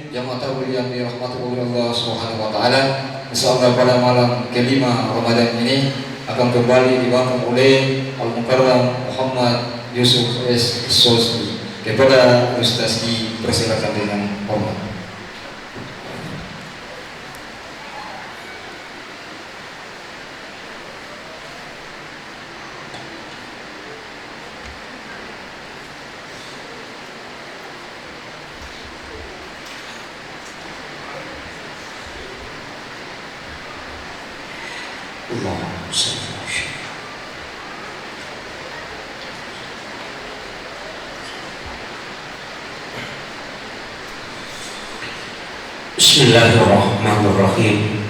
jamaah tabligh yang dirahmati oleh Allah Subhanahu wa taala. Insyaallah pada malam kelima Ramadan ini akan kembali dibangun oleh Al-Mukarram Muhammad Yusuf S. Sosi. Kepada Ustaz dipersilakan dengan hormat. Bismillahirrahmanirrahim.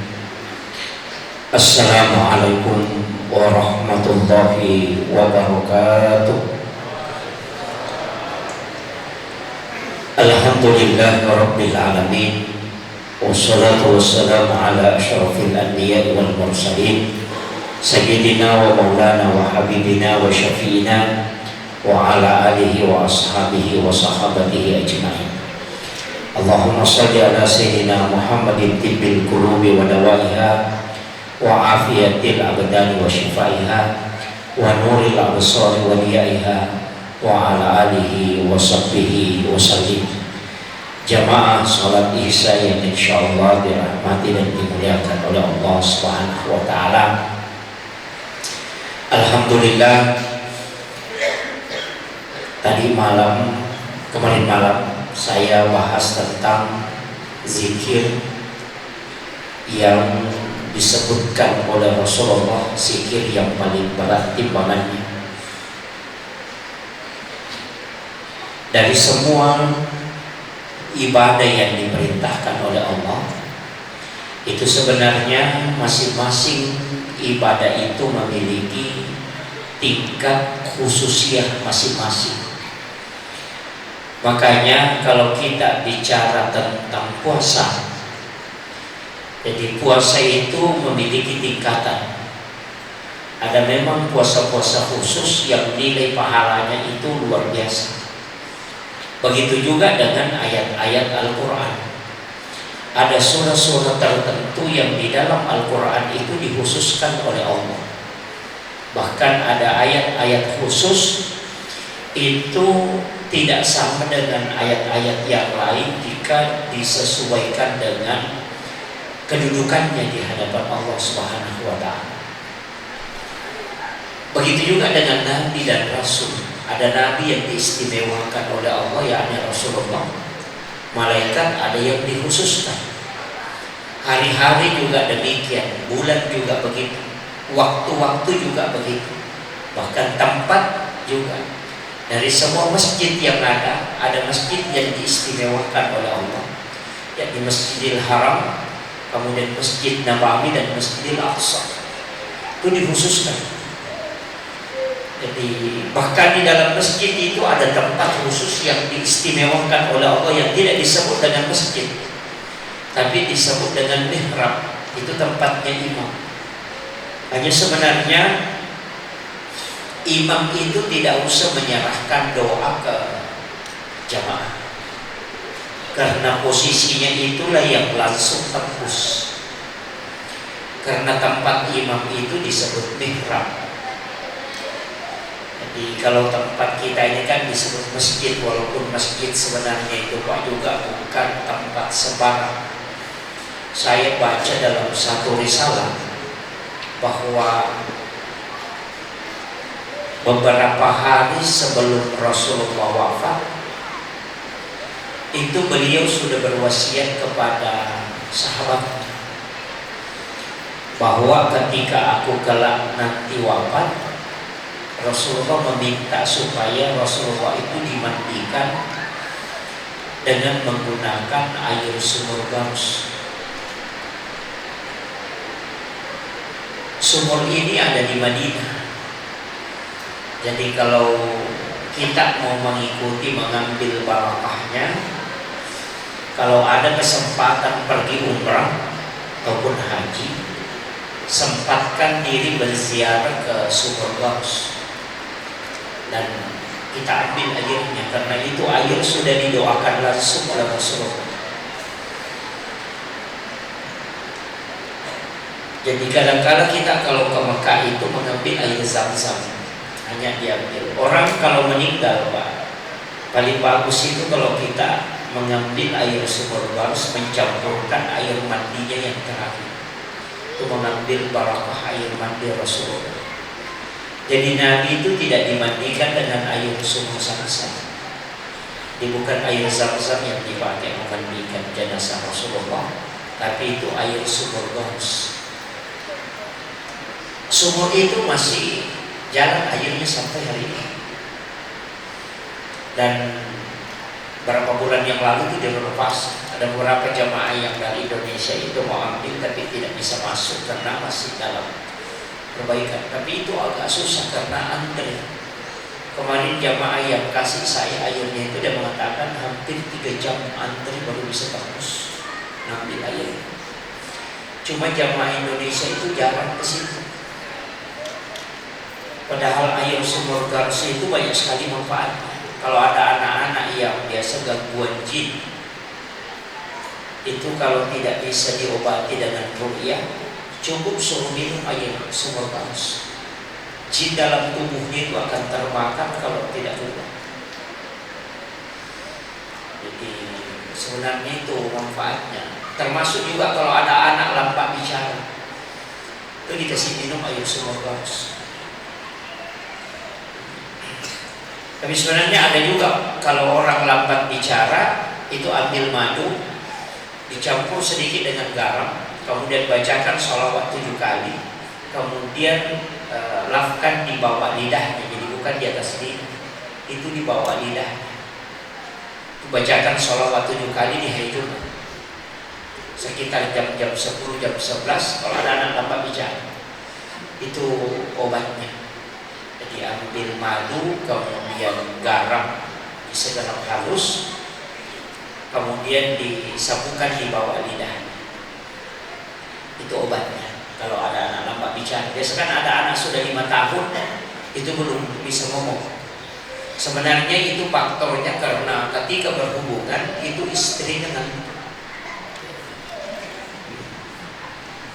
Assalamualaikum warahmatullahi wabarakatuh. Alhamdulillahirabbil alamin. Wassalatu wassalamu ala asyrafil anbiya'i wal mursalin sayyidina wa maulana wa habibina wa syafi'ina wa ala alihi wa ashabihi wa sahabatihi ajma'in. Allahumma salli ala sayyidina Muhammadin tibbil qulubi wa dawaiha wa afiyatil abdani wa shifaiha wa nuril absari wa liyaiha wa ala alihi wa sahbihi wa sallim. Jamaah salat Isya yang insyaallah dirahmati dan dimuliakan oleh Allah Subhanahu wa taala. Alhamdulillah, kemarin malam saya bahas tentang zikir yang disebutkan oleh Rasulullah, zikir yang paling berat timbangannya. Dari semua ibadah yang diperintahkan oleh Allah, itu sebenarnya masing-masing ibadah itu memiliki tingkat khususiyah masing-masing. Makanya kalau kita bicara tentang puasa, jadi puasa itu memiliki tingkatan. Ada memang puasa-puasa khusus yang nilai pahalanya itu luar biasa. Begitu juga dengan ayat-ayat Al-Quran. Ada surah-surah tertentu yang di dalam Al-Quran itu dikhususkan oleh Allah. Bahkan ada ayat-ayat khusus itu tidak sama dengan ayat-ayat yang lain jika disesuaikan dengan kedudukannya di hadapan Allah Subhanahu wa taala. Begitu juga dengan nabi dan rasul. Ada nabi yang diistimewakan oleh Allah, yakni Rasulullah. Malaikat ada yang dikhususkan. Hari-hari juga demikian, bulan juga begitu, waktu-waktu juga begitu. Bahkan tempat juga. Dari semua masjid yang ada masjid yang diistimewakan oleh Allah, yakni Masjidil Haram, kemudian Masjid Nabawi dan Masjidil Aqsa. Itu dikhususkan. Jadi bahkan di dalam masjid itu ada tempat khusus yang diistimewakan oleh Allah yang tidak disebut dengan masjid, tapi disebut dengan mihrab. Itu tempatnya imam. Hanya sebenarnya imam itu tidak usah menyerahkan doa ke jamaah, karena posisinya itulah yang langsung tembus. Karena tempat imam itu disebut mihrab. Jadi kalau tempat kita ini kan disebut masjid, walaupun masjid sebenarnya itu Pak juga bukan tempat sembarang. Saya baca dalam satu risalah bahwa beberapa hari sebelum Rasulullah wafat, itu beliau sudah berwasiat kepada sahabat bahwa ketika aku kelak nanti wafat, Rasulullah meminta supaya Rasulullah itu dimandikan dengan menggunakan air sumur Gams. Sumur ini ada di Madinah. Jadi kalau kita mau mengikuti, mengambil barakahnya, kalau ada kesempatan pergi umrah ataupun haji, sempatkan diri berziarah ke sumur Gams dan kita ambil airnya, karena itu air sudah didoakan langsung oleh Rasulullah. Jadi kadang-kadang kita kalau ke Mekah itu mengambil air Zam-Zam, hanya diambil. Orang kalau meninggal, Pak, paling bagus itu kalau kita mengambil air sumur harus mencampurkan air mandinya yang terakhir. Itu mengambil barakah air mandi Rasulullah. Jadi Nabi itu tidak dimandikan dengan air sumur Zam-Zam. Ini bukan air Zam-Zam yang dipakai memandikan jenazah Rasulullah, tapi itu air sumur Ghaus. Sumur itu masih jalan airnya sampai hari ini. Dan berapa bulan yang lalu itu direnovasi. Ada beberapa jamaah yang dari Indonesia itu mau ambil tapi tidak bisa masuk karena masih dalam perbaikan. Tapi itu agak susah karena antri. Kemarin jamaah yang kasih saya airnya itu dia mengatakan hampir 3 jam antri baru bisa tembus ngambil air. Cuma jamaah Indonesia itu jarang ke situ. Padahal air sumur Garsi itu banyak sekali manfaatnya. Kalau ada anak-anak yang biasa gangguan jin, itu kalau tidak bisa diobati dengan ruqyah, cukup suruh minum air sumur Garsi. Jin dalam tubuhnya itu akan termakan kalau tidak keluar. Jadi sebenarnya itu manfaatnya. Termasuk juga kalau ada anak lambat bicara, itu dikasih minum air sumur Garsi. Tapi sebenarnya ada juga kalau orang lambat bicara itu ambil madu, dicampur sedikit dengan garam, kemudian bacakan sholawat 7 kali, kemudian lafkan di bawah lidahnya, jadi bukan di atas lidah, itu di bawah lidah. Bacakan sholawat 7 kali di hari Jumat, sekitar jam 10, jam 11 kalau ada anak lambat bicara, itu obatnya. Jadi ambil madu, kemudian garam disegarap halus, kemudian disapukan di bawah lidah. Itu obatnya. Kalau ada anak lambat bicara, biasanya kan ada anak sudah 5 tahun itu belum bisa ngomong. Sebenarnya itu faktornya karena ketika berhubungan itu istrinya ngantuk.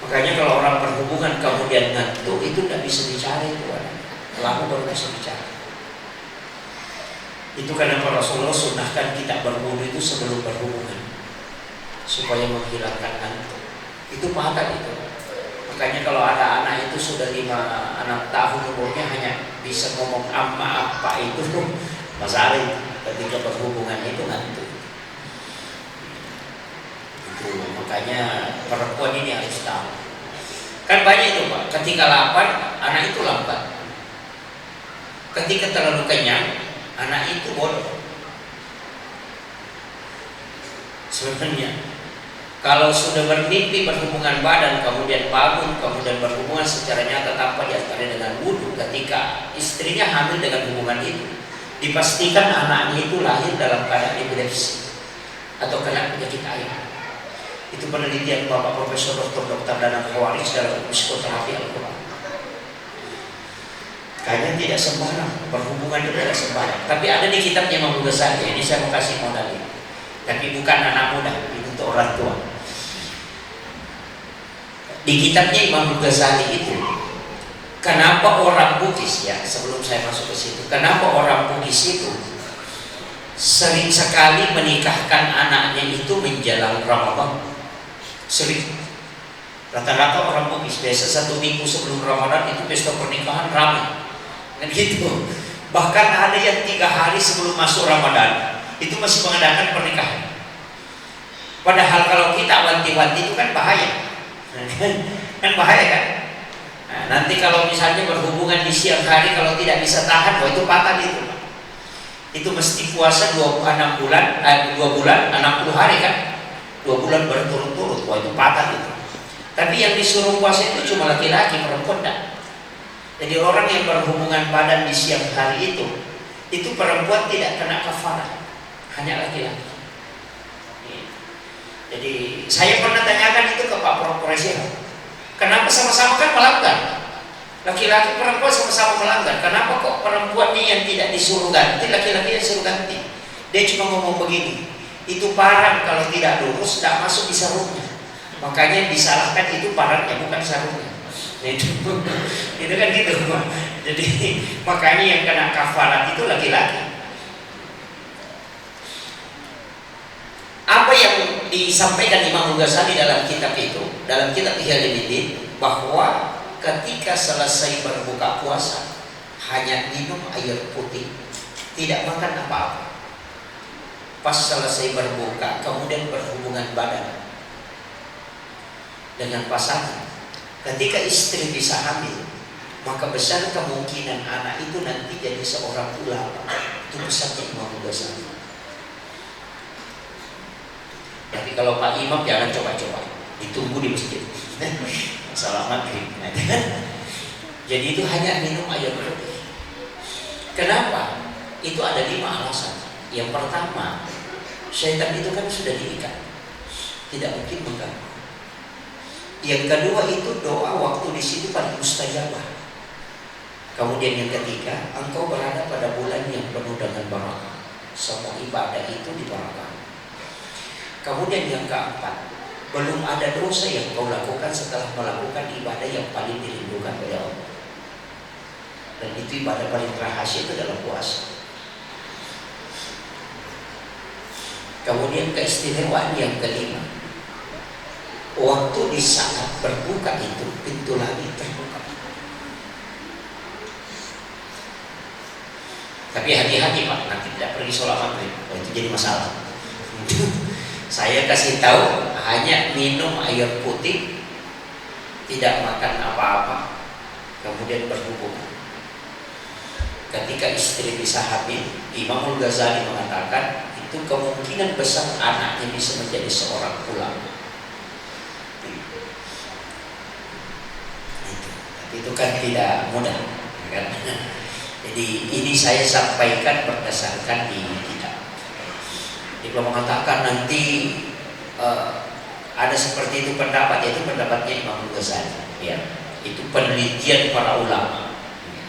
Makanya kalau orang berhubungan kemudian ngantuk itu tidak bisa bicara itu orang. Lama baru bisa bicara. Itu karena Rasulullah sunnahkan kita berwudu itu sebelum berhubungan supaya menghilangkan ngantuk. Itu pakat itu. Makanya kalau ada anak itu sudah 6 tahun umurnya hanya bisa ngomong amma apa itu masalah itu. Ketika berhubungan itu ngantuk. Itu makanya perempuan ini harus tahu. Kan banyak itu Pak. Ketika lapar anak itu lambat. Ketika terlalu kenyang, anak itu bodoh. Sebenarnya, kalau sudah bermimpi berhubungan badan, kemudian bangun, kemudian berhubungan secara nyata tanpa disertai dengan wudu, ketika istrinya hamil dengan hubungan itu, dipastikan anaknya itu lahir dalam keadaan epilepsi atau kena penyakit air. Itu penelitian Bapak Profesor Dr. Danang Khawarij dalam psikoterapi Al-Quran. Kayaknya tidak sembarang, berhubungan itu tidak sembarang. Tapi ada di kitabnya Imam Ghazali, ini saya mau kasih modal ini. Tapi bukan anak muda, ini untuk orang tua. Di kitabnya Imam Ghazali itu, kenapa orang Bugis ya, sebelum saya masuk ke situ, kenapa orang Bugis itu sering sekali menikahkan anaknya itu menjelang Ramadan? Sering. Rata-rata orang Bugis biasa 1 minggu sebelum Ramadan itu pesta pernikahan ramai. Kan gitu. Bahkan ada yang 3 hari sebelum masuk Ramadan itu masih mengadakan pernikahan. Padahal kalau kita wanti-wanti itu kan bahaya. Kan bahaya kan? Nah, nanti kalau misalnya berhubungan di siang hari kalau tidak bisa tahan, itu patah itu. Itu mesti puasa 2 bulan 60 hari kan? 2 bulan berturut-turut, itu patah itu. Tapi yang disuruh puasa itu cuma laki-laki, perempuan enggak. Jadi orang yang berhubungan badan di siang hari itu perempuan tidak kena kafarah, hanya laki-laki. Jadi saya pernah tanyakan itu ke Pak Presiden, kenapa sama-sama kan melanggar? Laki-laki perempuan sama-sama melanggar. Kenapa kok perempuan ini yang tidak disuruh ganti, laki-laki yang disuruh ganti? Dia cuma ngomong begini, itu parang kalau tidak lurus tidak masuk di sarungnya. Makanya disalahkan itu parangnya, bukan sarungnya. Itu, itu kan gitu. Jadi makanya yang kena kafarat itu laki-laki. Apa yang disampaikan Imam Ghazali dalam kitab itu, dalam kitab Ihya Ulumuddin, bahwa ketika selesai berbuka puasa hanya minum air putih, tidak makan apa-apa. Pas selesai berbuka kemudian berhubungan badan dengan pasangan. Ketika istri bisa hamil, maka besar kemungkinan anak itu nanti jadi seorang ulama. Itu pesannya Imam Ghazali. Tapi kalau Pak Imam jangan coba-coba, ditunggu di masjid. Salat maghrib. Jadi itu hanya minum air putih. Kenapa? Itu ada 5 alasan. Yang pertama, syaitan itu kan sudah diikat, tidak mungkin mengganggu. Yang kedua itu doa waktu di situ paling mustajabah. Kemudian yang ketiga, engkau berada pada bulan yang penuh dengan barakah. Semua ibadah itu dibarakah. Kemudian yang keempat, belum ada dosa yang kau lakukan setelah melakukan ibadah yang paling dirindukan oleh Allah. Dan itu ibadah paling rahasia itu dalam puasa. Kemudian keistimewaan yang kelima, waktu di saat berbuka itu pintu langit terbuka. Tapi hati-hati Pak, nanti tidak pergi sholat maghrib, itu jadi masalah. Saya kasih tahu, hanya minum air putih, tidak makan apa-apa, kemudian berhubungan. Ketika istri bisa hamil, Imam Ghazali mengatakan itu kemungkinan besar anaknya bisa menjadi seorang ulama. Itu kan tidak mudah, kan? Jadi ini saya sampaikan berdasarkan di kitab. Jadi kalau mengatakan nanti ada seperti itu pendapat, yaitu pendapatnya Imam Ghazali, ya. Itu penelitian para ulama.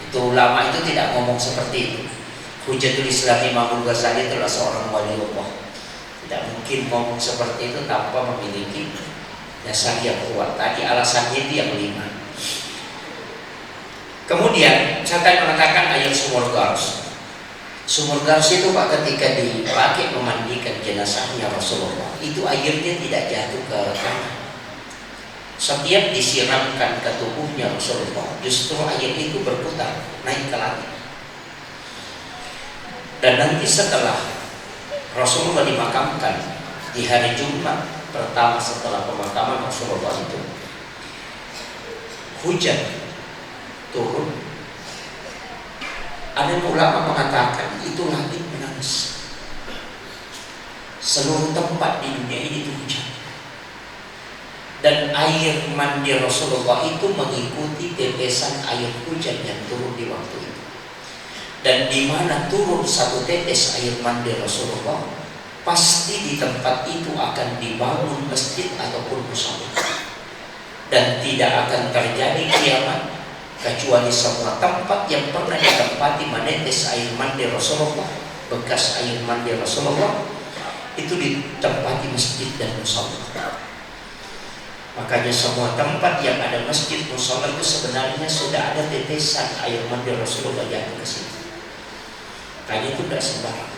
Itu ulama itu tidak ngomong seperti itu. Hujatul Islam Imam Ghazali adalah seorang wali Allah. Tidak mungkin ngomong seperti itu tanpa memiliki dasar yang kuat. Tadi alasannya itu yang 5. Kemudian saya akan mengatakan ayat sumur gars. Sumur gars itu Pak, ketika dipakai memandikan jenazahnya Rasulullah, itu airnya tidak jatuh ke tanah. Setiap disiramkan ke tubuhnya Rasulullah, justru air itu berputar naik ke langit. Dan nanti setelah Rasulullah dimakamkan di hari Jumat pertama setelah pemakaman Rasulullah itu, hujan turun. Ada ulama mengatakan itu langit menangis. Seluruh tempat di dunia ini itu hujan. Dan air mandi Rasulullah itu mengikuti tetesan air hujan yang turun di waktu itu. Dan di mana turun satu tetes air mandi Rasulullah, pasti di tempat itu akan dibangun masjid ataupun mushola. Dan tidak akan terjadi kiamat kecuali semua tempat yang pernah ditempati menetes air mandi Rasulullah, bekas air mandi Rasulullah, itu ditempati masjid dan mushola. Makanya semua tempat yang ada masjid mushola itu sebenarnya sudah ada tetesan air mandi Rasulullah jatuh ke situ. Kayaknya itu tidak sembarang.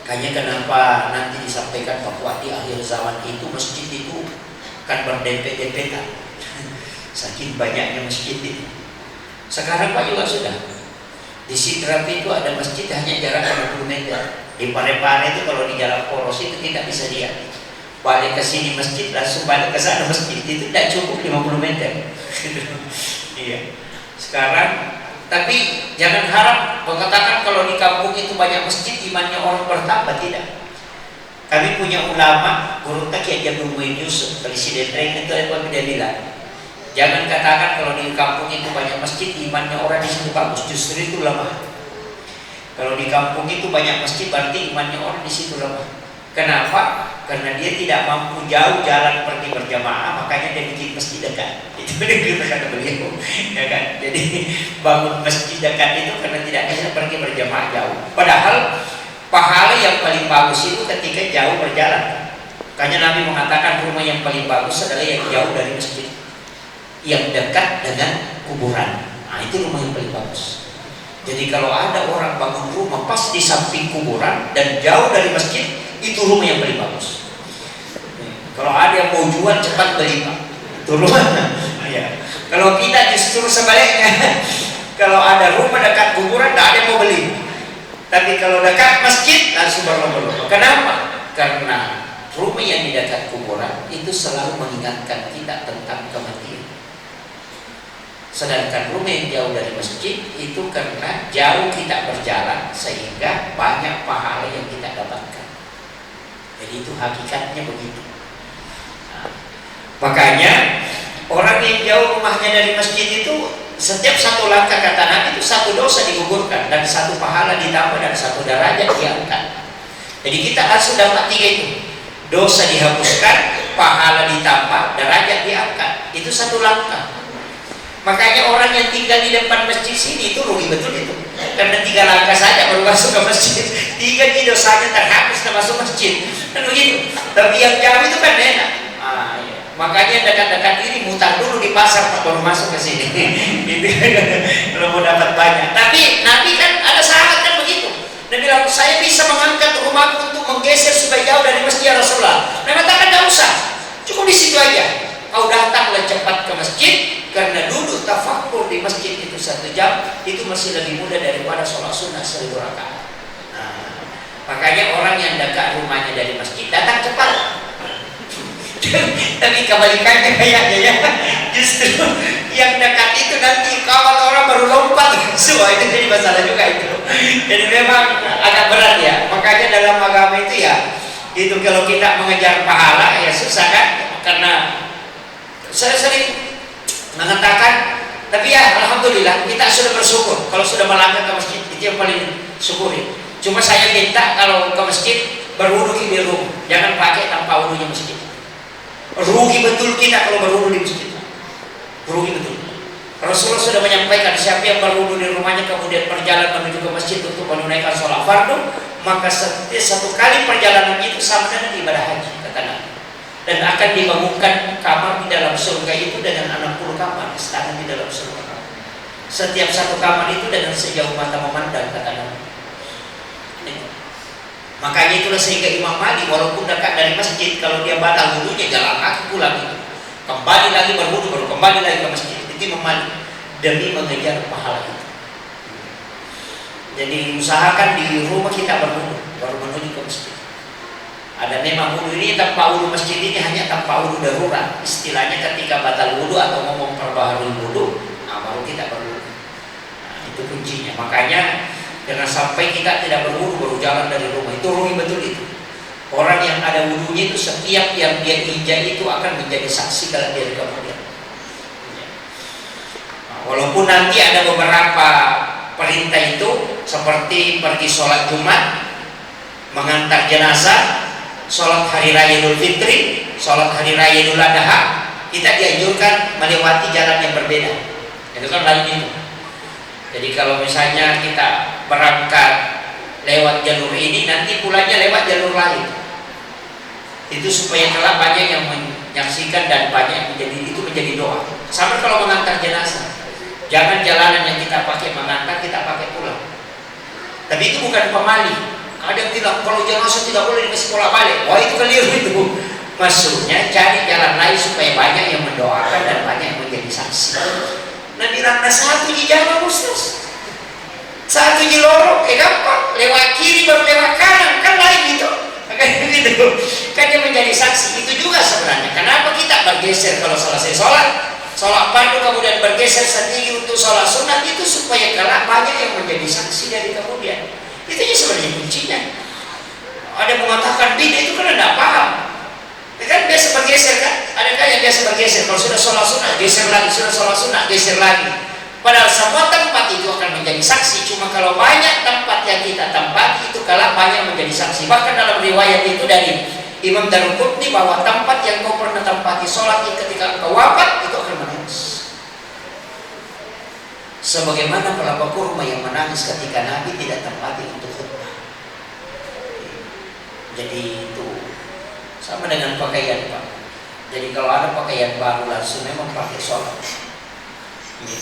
Kayaknya kenapa nanti disampaikan bahwa di akhir zaman itu masjid itu akan berdempet-dempetan. Saking banyaknya masjid itu. Sekarang Pak juga sudah. Di Sidrap itu ada masjid hanya jarak 50 meter. Di Parepare itu kalau di jalan poros itu tidak bisa lihat. Balik ke sini masjid, langsung balik ke sana masjid, itu tidak cukup 50 meter. Iya. Sekarang, tapi jangan harap mengatakan kalau di kampung itu banyak masjid imannya orang bertambah, tidak. Kami punya ulama, Guru Taki Haji Abdul Muhyiddin Yusuf, Presiden Reng itu apa dia bilang, jangan katakan kalau di kampung itu banyak masjid imannya orang di situ bagus, justru itu lemah. Kalau di kampung itu banyak masjid berarti imannya orang di situ lemah. Kenapa? Karena dia tidak mampu jauh jalan pergi berjamaah, makanya dia bikin masjid dekat. Itu kata beliau, ya kan? Jadi bangun masjid dekat itu karena tidak bisa pergi berjamaah jauh. Padahal pahala yang paling bagus itu ketika jauh berjalan. Makanya Nabi mengatakan rumah yang paling bagus adalah yang jauh dari masjid, yang dekat dengan kuburan. Nah, itu rumah yang paling bagus. Jadi kalau ada orang bangun rumah pas di samping kuburan dan jauh dari masjid, itu rumah yang paling bagus. Kalau ada yang mau jual, cepat beli, Pak. Itu rumah. Ya. Kalau kita justru sebaliknya, kalau ada rumah dekat kuburan, tidak ada yang mau beli. Tapi kalau dekat masjid, langsung berlomba-lomba. Kenapa? Karena rumah yang di dekat kuburan itu selalu mengingatkan kita tentang kematian. Sedangkan rumah yang jauh dari masjid itu karena jauh kita berjalan sehingga banyak pahala yang kita dapatkan. Jadi itu hakikatnya begitu. Nah, makanya orang yang jauh rumahnya dari masjid itu setiap satu langkah kata Nabi itu satu dosa digugurkan dan satu pahala ditambah dan satu derajat diangkat. Jadi kita harus dapat 3 itu. Dosa dihapuskan, pahala ditambah, derajat diangkat. Itu satu langkah. Makanya orang yang tinggal di depan masjid sini itu rugi betul itu. Karena 3 langkah saja baru masuk ke masjid. 3 dosanya terhapus dan masuk masjid. Kan begitu. Tapi yang jauh itu kan enak. Ya. Makanya dekat-dekat ini mutar dulu di pasar baru masuk ke sini. Itu kalau mau dapat banyak. Tapi Nabi kan ada sahabat kan begitu. Nabi bilang, saya bisa mengangkat rumahku untuk menggeser supaya jauh dari masjid Rasulullah. Nabi katakan tidak usah, cukup di situ aja. Kau datanglah cepat ke masjid, karena duduk tafakkur di masjid itu 1 jam itu masih lebih mudah daripada sholat sunnah 1000 rakaat. Nah, makanya orang yang dekat rumahnya dari masjid datang cepat. Tapi kebalikannya kayaknya ya, justru yang dekat itu nanti kawal orang baru lompat. Semua itu jadi masalah juga itu. Jadi memang agak berat ya. Makanya dalam agama itu ya, itu kalau kita mengejar pahala ya susah kan. Karena saya sering mengatakan, tapi ya alhamdulillah kita sudah bersyukur kalau sudah melangkah ke masjid, itu yang paling syukuri. Cuma saya minta kalau ke masjid berwudu di rumah, jangan pakai tanpa wudunya masjid. Rugi betul kita kalau berwudu di masjid. Rugi betul. Rasulullah sudah menyampaikan, siapa yang berwudu di rumahnya kemudian berjalan menuju ke masjid untuk menunaikan sholat fardu, maka setiap 1 kali perjalanan itu sama dengan ibadah haji, kata Nabi. Dan akan dibangunkan kamar di dalam surga itu dengan 60 kamar istana di dalam surga. Setiap 1 kamar itu dengan sejauh mata memandang, kata Nabi. Makanya itulah sehingga Imam Malik walaupun dekat dari masjid, kalau dia batal wudunya jalan kaki pulang itu, kembali lagi berwudu baru kembali lagi ke masjid. Itu Imam Malik demi mengejar pahala itu. Jadi usahakan di rumah kita berwudu baru menuju ke masjid. Ada memang wudu ini tanpa wudu masjid ini hanya tanpa wudu darurat. Istilahnya ketika batal wudu atau mau memperbaharui wudu, nah baru kita berwudu. Nah, itu kuncinya. Makanya jangan sampai kita tidak berwudu baru jalan dari rumah. Itu rugi betul itu. Orang yang ada wudunya itu setiap yang dia injak itu akan menjadi saksi kalau dia kemudian. Nah, walaupun nanti ada beberapa perintah itu seperti pergi sholat Jumat, mengantar jenazah, sholat hari raya Idul Fitri, sholat hari raya Idul Adha, kita dianjurkan melewati jalan yang berbeda. Itu kan lain itu. Jadi kalau misalnya kita berangkat lewat jalur ini, nanti pulangnya lewat jalur lain. Itu supaya kelak banyak yang menyaksikan dan banyak yang menjadi doa. Sama kalau mengantar jenazah, jangan jalanan yang kita pakai mengantar kita pakai pulang. Tapi itu bukan pemali. Ada yang bilang kalau jenazah tidak boleh dikasih pola balik. Wah itu keliru itu. Maksudnya cari jalan lain supaya banyak yang mendoakan dan banyak yang menjadi saksi. Nah bilang, nah satu di jalan Ustaz, satu di lorong, gampang, lewat kiri baru lewat kanan, kan lain gitu. Kayak gitu, kan dia menjadi saksi. Itu juga sebenarnya kenapa kita bergeser kalau selesai sholat fardu kemudian bergeser sendiri untuk sholat sunat, itu supaya kelak banyak yang menjadi saksi dari kemudian. Itu aja sebenarnya kuncinya. Ada yang mengatakan beda itu kan tidak paham. Kan biasa bergeser kan? Adakah yang biasa bergeser? Kalau sudah sholat sunat geser lagi, sudah sholat sunat geser lagi. Padahal semua tempat itu akan menjadi saksi. Cuma kalau banyak tempat yang kita tempati itu kalah banyak menjadi saksi. Bahkan dalam riwayat itu dari Imam Daruqutni bahwa tempat yang kau pernah tempati sholat ketika engkau wafat itu akan menangis. Sebagaimana pelapa kurma yang menangis ketika Nabi tidak tempati untuk khutbah. Jadi itu Sama dengan pakaian Pak. Jadi kalau ada pakaian baru langsung memang pakai sholat. Ya.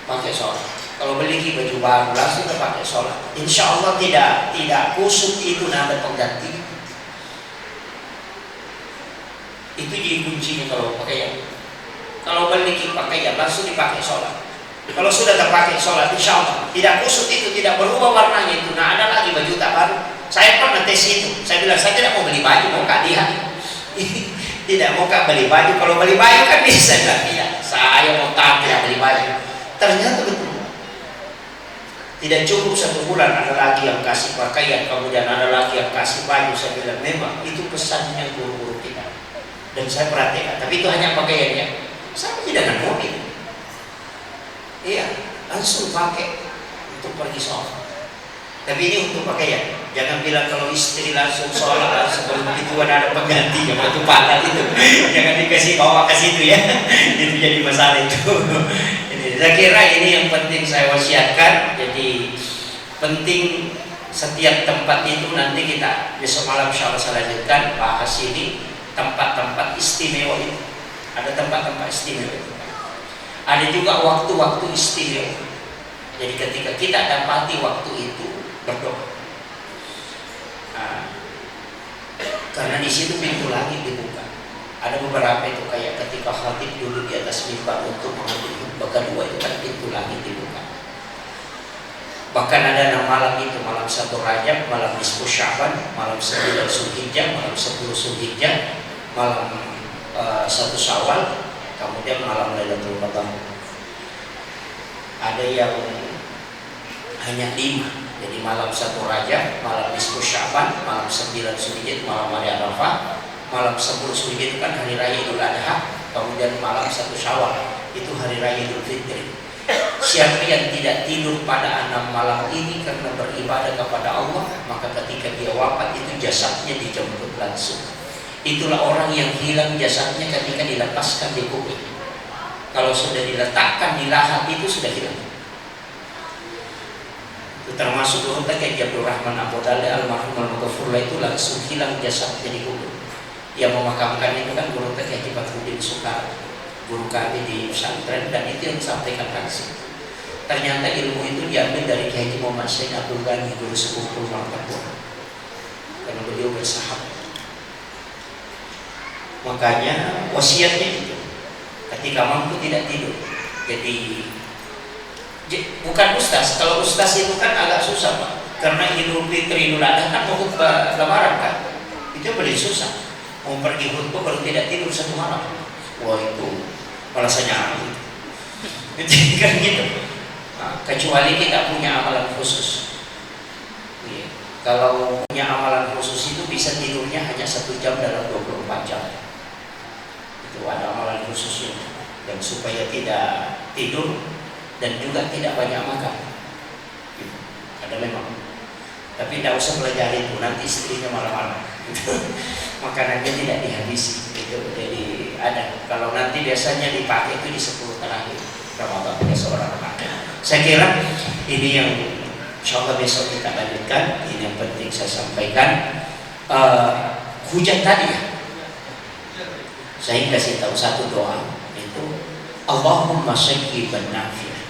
Pakai sholat. Kalau beli baju baru langsung pakai sholat. Insya Allah tidak kusut itu nada pengganti. Itu jadi kuncinya kalau pakaian. Kalau beli pakaian langsung dipakai sholat. Kalau sudah terpakai sholat, insya Allah tidak kusut itu, tidak berubah warnanya itu. Nah ada lagi baju tak baru. Saya pernah tes itu. Saya bilang saya tidak mau beli baju, mau kak lihat. Tidak mau kak beli baju. Kalau beli baju kan bisa bilang tidak. Saya mau tak tidak beli baju. Ternyata betul. Tidak cukup 1 bulan ada lagi yang kasih pakaian, kemudian ada lagi yang kasih baju. Saya bilang memang itu pesannya guru-guru kita. Dan saya perhatikan. Tapi itu hanya pakaiannya. Saya tidak dengan mobil. Iya, langsung pakai untuk pergi sholat. Tapi ini untuk pakaian. Jangan bilang kalau istri langsung sholat langsung begitu ada pengganti yang batu padat itu. Jangan dikasih bawa ke situ ya. Itu jadi masalah itu. Saya kira ini yang penting saya wasiatkan. Jadi penting setiap tempat itu nanti kita besok malam insyaallah saya lanjutkan bahas ini tempat-tempat istimewa itu. Ada tempat-tempat istimewa itu. Ada juga waktu-waktu istimewa. Jadi ketika kita dapati waktu itu berdoa. Nah, karena di situ pintu langit dibuka. Ada beberapa itu kayak ketika khatib dulu di atas mimbar untuk mengambil khutbah kedua itu kan pintu langit dibuka. Bahkan ada 6 malam itu, malam 1 Rajab, malam nisfu Sya'ban, malam 9 Zulhijjah, malam 10 Zulhijjah, malam 1 Syawal, kemudian malam Lailatul Qadar. Ada yang hanya 5. Jadi malam 1 Rajab, malam nisfu Sya'ban, malam 9 Zulhijjah, malam hari Arafah, malam 10 Zulhijjah itu kan hari raya Idul Adha, kemudian malam 1 Syawal itu hari raya Idul Fitri. Siapa yang tidak tidur pada 6 malam ini karena beribadah kepada Allah, maka ketika dia wafat itu jasadnya dijemput langsung. Itulah orang yang hilang jasadnya ketika dilepaskan di kubur. Kalau sudah diletakkan di lahat itu sudah hilang. Itu termasuk guru kayak Abdul Rahman Abu Dalil almarhum al-Mughafurullah itu langsung hilang jasadnya di kubur. Yang memakamkan itu kan guru kayak Fathuddin Soekarno, guru kami di pesantren, dan itu yang disampaikan langsung. Ternyata ilmu itu diambil dari Kiai Muhammad Said Abdul Ghani, guru sepupu Martapura, karena beliau bersahabat. Makanya wasiatnya itu ketika mampu tidak tidur. Jadi bukan ustaz. Kalau ustaz itu kan agak susah Pak, karena Idul Fitri Idul Adha kan mau lebaran kan, itu paling susah. Mau pergi khutbah baru tidak tidur 1 malam. Wah itu balasannya jadi kan gitu. Nah, kecuali kita punya amalan khusus. Ya. Kalau punya amalan khusus itu bisa tidurnya hanya 1 jam dalam 24 jam. Itu ada amalan khususnya. Dan supaya tidak tidur dan juga tidak banyak makan. Gitu. Ada memang. Tapi tidak usah belajar itu, nanti istrinya marah-marah. Makanannya tidak dihabisi. Gitu. Jadi ada. Kalau nanti biasanya dipakai itu di 10 terakhir Ramadan seorang makan. Saya kira ini yang insyaallah besok kita lanjutkan. Ini yang penting saya sampaikan. Hujan tadi ya. Saya kasih tahu satu doa itu Allahumma sayyiban nafi'an.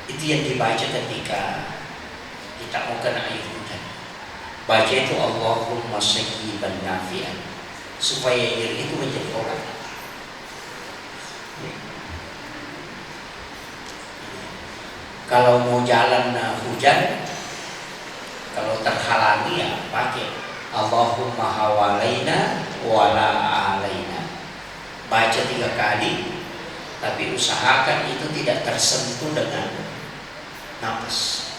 Itu yang dibaca ketika kita mau kena air hujan. Baca itu Allahumma sayyiban nafi'an supaya air itu menjadi obat. Kalau mau jalan hujan, kalau terhalangi ya pakai Allahumma hawalaina wala alaina. Baca 3 kali, tapi usahakan itu tidak tersentuh dengan napas,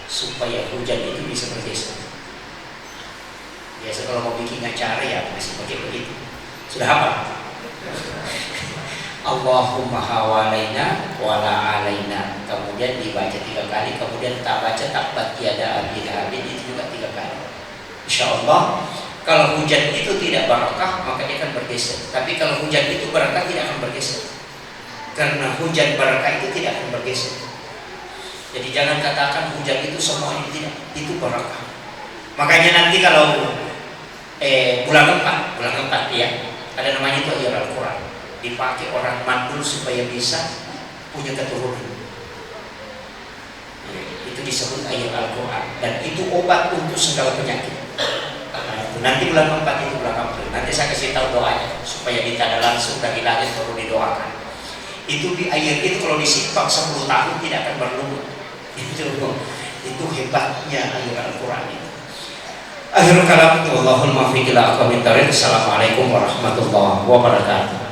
supaya hujan itu bisa bergeser. Biasa kalau mau bikin acara ya masih pakai begitu. Sudah apa? Allahumma hawalaina wala alaina. Kemudian dibaca 3 kali, kemudian tak baca tabbat yada abi lahabin itu juga 3 kali. Insyaallah kalau hujan itu tidak barakah maka dia akan bergeser. Tapi kalau hujan itu barakah tidak akan bergeser. Karena hujan barakah itu tidak akan bergeser. Jadi jangan katakan hujan itu semuanya tidak, itu barakah. Makanya nanti kalau bulan 4 ya, ada namanya itu ajar Al-Quran, dipakai orang mandul supaya bisa punya keturunan. Itu disebut ayat Al-Quran, dan itu obat untuk segala penyakit. Nah, itu nanti bulan 4 itu bulan April, nanti saya kasih tahu doanya supaya ditanda langsung dari langit baru didoakan. Itu di ayat itu kalau disimpan 10 tahun tidak akan berlumut. Itu hebatnya ayat Al-Quran itu. Akhirul kalam itu Allahul muwaffiq ila aqwamit thoriq. Assalamualaikum warahmatullahi wabarakatuh.